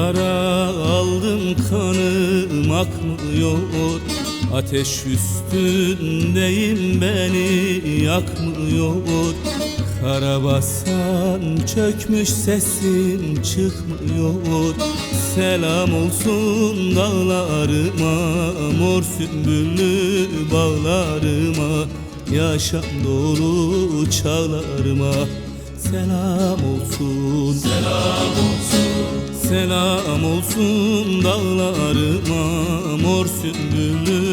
Yara aldım, kanım akmıyor. Ateş üstündeyim, beni yakmıyor. Karabasan çökmüş, sesim çıkmıyor. Selam olsun dağlarıma, mor sümbüllü bağlarıma, yaşam dolu çağlarıma. Selam olsun, selam olsun, selam olsun dağlarıma, mor sümbüllü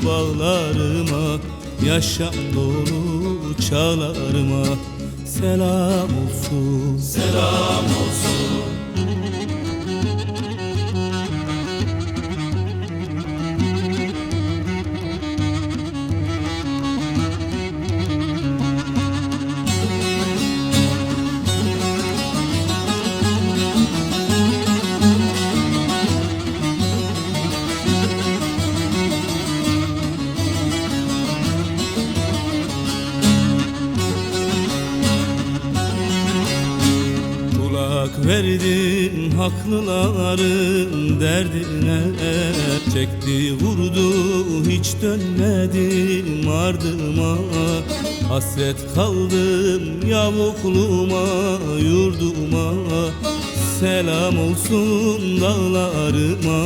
bağlarıma, yaşam dolu çağlarıma. Selam olsun, selam olsun. Kulak verdin haklıların derdine, çekti vurdu hiç dönmedim ardıma. Hasret kaldım yavukluğuma, yurduma. Selam olsun dağlarıma,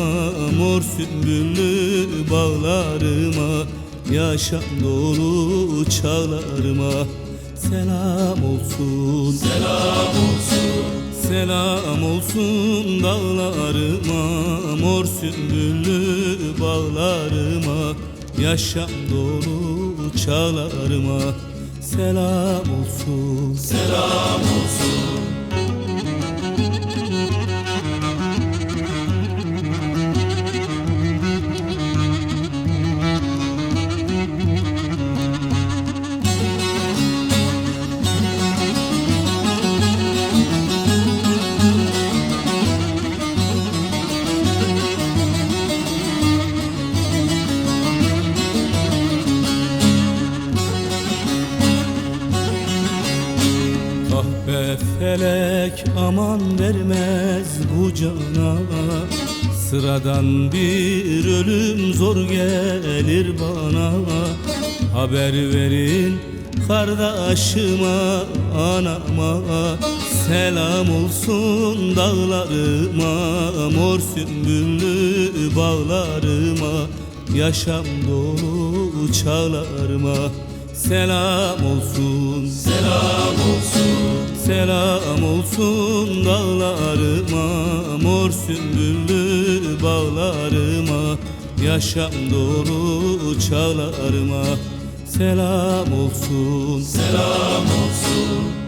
mor sümbüllü bağlarıma, yaşam dolu çağlarıma. Selam olsun, selam olsun, selam olsun dağlarıma, mor sümbüllü bağlarıma, yaşam dolu çağlarıma. Selam olsun, selam olsun. Kahpe felek aman vermez bu cana, sıradan bir ölüm zor gelir bana. Haber verin kardeşime, anama. Selam olsun dağlarıma, mor sümbüllü bağlarıma, yaşam dolu çağlarıma. Selam olsun, selam olsun, selam olsun dağlarıma, mor sümbüllü bağlarıma, yaşam dolu çağlarıma. Selam olsun, selam olsun.